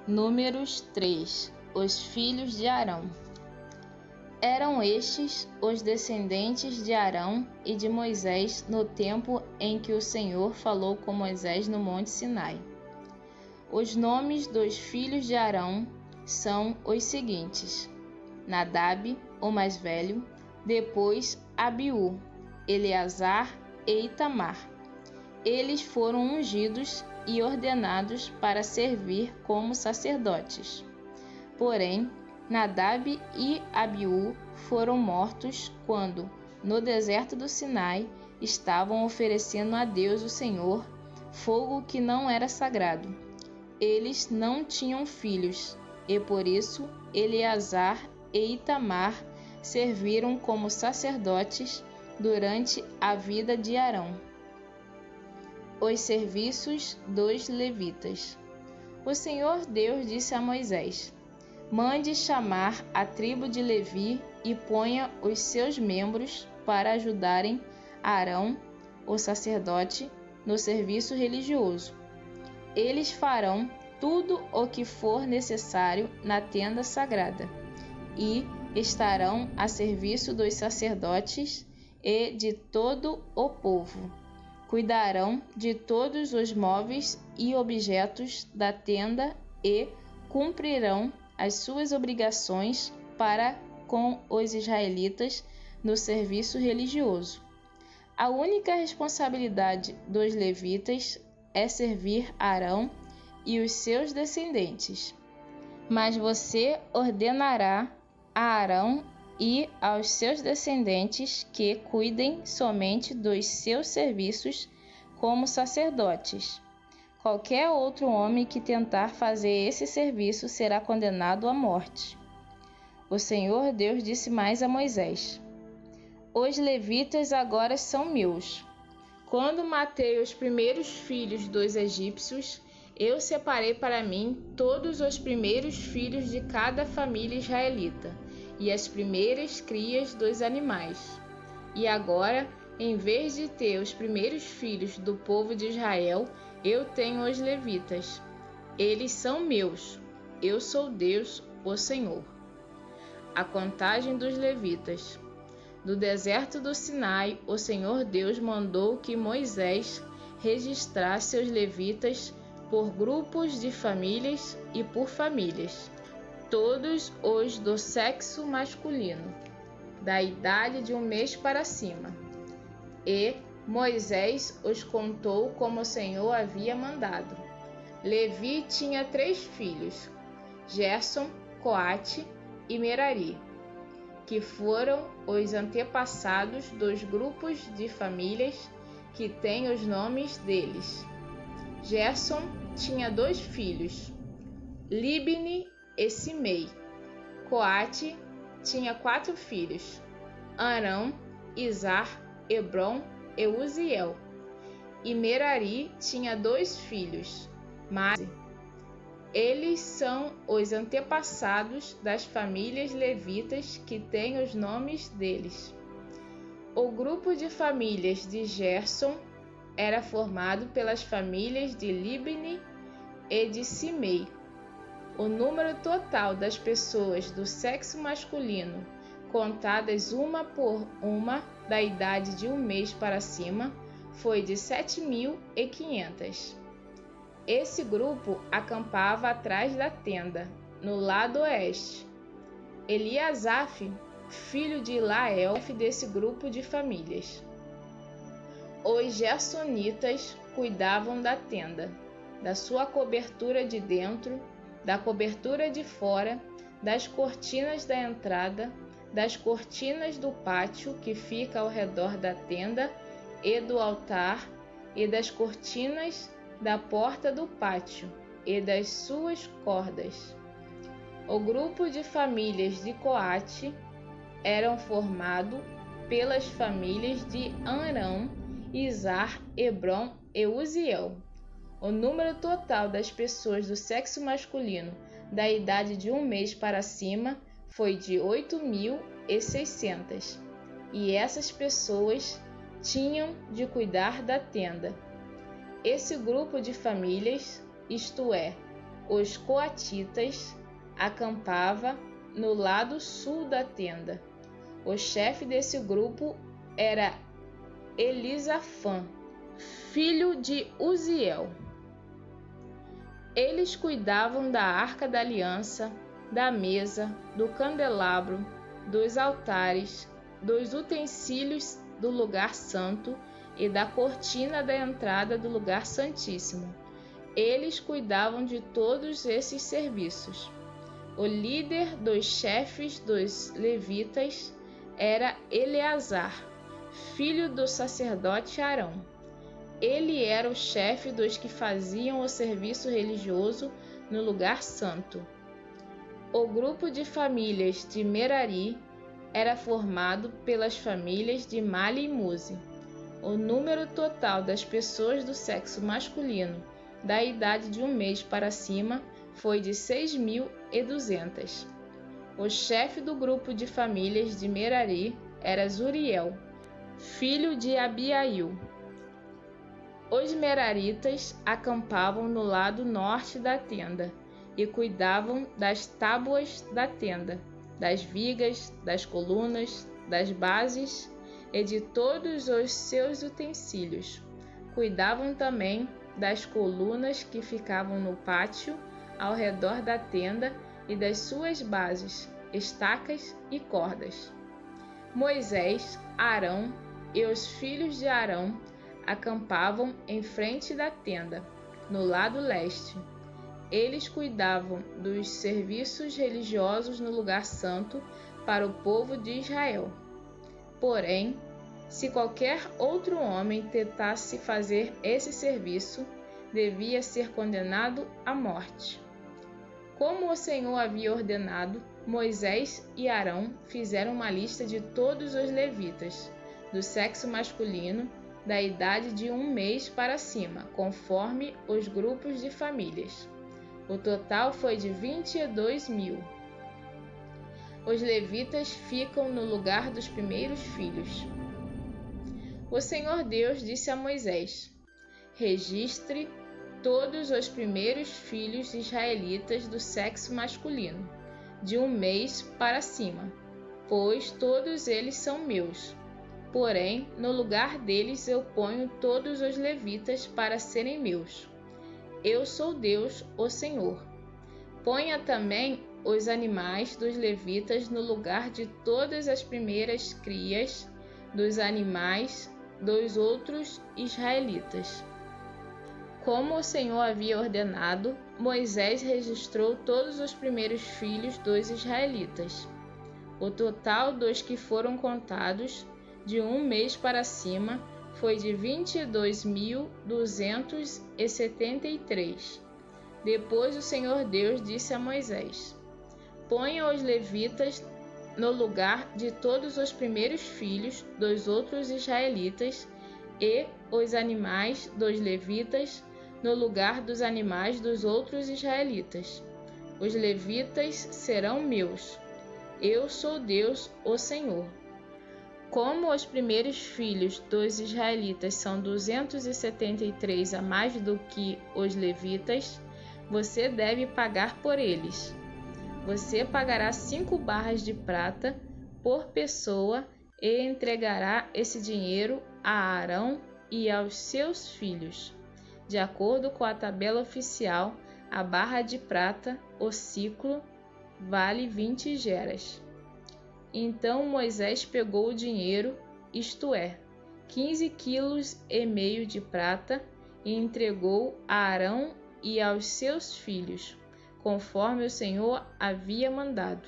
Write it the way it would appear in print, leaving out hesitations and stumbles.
Números 3. Os filhos de Arão. Eram estes os descendentes de Arão e de Moisés no tempo em que o Senhor falou com Moisés no Monte Sinai. Os nomes dos filhos de Arão são os seguintes: Nadab, o mais velho, depois Abiú, Eleazar e Itamar. Eles foram ungidos e ordenados para servir como sacerdotes. Porém, Nadab e Abiú foram mortos quando, no deserto do Sinai, estavam oferecendo a Deus o Senhor fogo que não era sagrado. Eles não tinham filhos, e por isso Eleazar e Itamar serviram como sacerdotes durante a vida de Arão. Os serviços dos levitas. O Senhor Deus disse a Moisés: mande chamar a tribo de Levi e ponha os seus membros para ajudarem Arão, o sacerdote, no serviço religioso. Eles farão tudo o que for necessário na tenda sagrada e estarão a serviço dos sacerdotes e de todo o povo. Cuidarão de todos os móveis e objetos da tenda e cumprirão as suas obrigações para com os israelitas no serviço religioso. A única responsabilidade dos levitas é servir Arão e os seus descendentes. Mas você ordenará a Arão e aos seus descendentes que cuidem somente dos seus serviços como sacerdotes. Qualquer outro homem que tentar fazer esse serviço será condenado à morte. O Senhor Deus disse mais a Moisés: os levitas agora são meus. Quando matei os primeiros filhos dos egípcios, eu separei para mim todos os primeiros filhos de cada família israelita e as primeiras crias dos animais. E agora, em vez de ter os primeiros filhos do povo de Israel, eu tenho os levitas. Eles são meus. Eu sou Deus, o Senhor. A contagem dos levitas. Do deserto do Sinai, o Senhor Deus mandou que Moisés registrasse os levitas por grupos de famílias e por famílias, todos os do sexo masculino, da idade de 1 mês para cima. E Moisés os contou como o Senhor havia mandado. Levi tinha 3 filhos, Gerson, Coate e Merari, que foram os antepassados dos grupos de famílias que têm os nomes deles. Gerson tinha 2 filhos, Libni e Simei. Coate tinha 4 filhos, Arão, Izar, Hebron e Uziel. E Merari tinha 2 filhos, Mase. Eles são os antepassados das famílias levitas que têm os nomes deles. O grupo de famílias de Gerson era formado pelas famílias de Libni e de Simei. O número total das pessoas do sexo masculino, contadas uma por uma, da idade de 1 mês para cima, foi de 7.500. Esse grupo acampava atrás da tenda, no lado oeste. Eliasaf, filho de Lael, desse grupo de famílias. Os gersonitas cuidavam da tenda, da sua cobertura de dentro, da cobertura de fora, das cortinas da entrada, das cortinas do pátio que fica ao redor da tenda e do altar, e das cortinas da porta do pátio e das suas cordas. O grupo de famílias de Coate eram formado pelas famílias de Arão, Izar, Hebron e Uziel. O número total das pessoas do sexo masculino da idade de 1 mês para cima foi de 8.600, e essas pessoas tinham de cuidar da tenda. Esse grupo de famílias, isto é, os coatitas, acampava no lado sul da tenda. O chefe desse grupo era Elisafã, filho de Uziel. Eles cuidavam da arca da aliança, da mesa, do candelabro, dos altares, dos utensílios do lugar santo e da cortina da entrada do lugar santíssimo. Eles cuidavam de todos esses serviços. O líder dos chefes dos levitas era Eleazar, filho do sacerdote Arão. Ele era o chefe dos que faziam o serviço religioso no lugar santo. O grupo de famílias de Merari era formado pelas famílias de Mali e Muzi. O número total das pessoas do sexo masculino da idade de 1 mês para cima foi de 6.200. O chefe do grupo de famílias de Merari era Zuriel, filho de Abiail. Os meraritas acampavam no lado norte da tenda e cuidavam das tábuas da tenda, das vigas, das colunas, das bases e de todos os seus utensílios. Cuidavam também das colunas que ficavam no pátio ao redor da tenda e das suas bases, estacas e cordas. Moisés, Arão e os filhos de Arão acampavam em frente da tenda, no lado leste. Eles cuidavam dos serviços religiosos no lugar santo para o povo de Israel. Porém, se qualquer outro homem tentasse fazer esse serviço, devia ser condenado à morte. Como o Senhor havia ordenado, Moisés e Arão fizeram uma lista de todos os levitas, do sexo masculino, da idade de 1 mês para cima, conforme os grupos de famílias. O total foi de 22.000. Os levitas ficam no lugar dos primeiros filhos. O Senhor Deus disse a Moisés: registre todos os primeiros filhos israelitas do sexo masculino, de 1 mês para cima, pois todos eles são meus. Porém, no lugar deles eu ponho todos os levitas para serem meus. Eu sou Deus, o Senhor. Ponha também os animais dos levitas no lugar de todas as primeiras crias dos animais dos outros israelitas. Como o Senhor havia ordenado, Moisés registrou todos os primeiros filhos dos israelitas. O total dos que foram contados, de 1 mês para cima, foi de 22.273. Depois o Senhor Deus disse a Moisés: ponha os levitas no lugar de todos os primeiros filhos dos outros israelitas e os animais dos levitas no lugar dos animais dos outros israelitas. Os levitas serão meus. Eu sou Deus, o Senhor. Como os primeiros filhos dos israelitas são 273 a mais do que os levitas, você deve pagar por eles. Você pagará 5 barras de prata por pessoa e entregará esse dinheiro a Arão e aos seus filhos. De acordo com a tabela oficial, a barra de prata, o siclo, vale 20 geras. Então Moisés pegou o dinheiro, isto é, 15,5 quilos de prata, e entregou a Arão e aos seus filhos, conforme o Senhor havia mandado.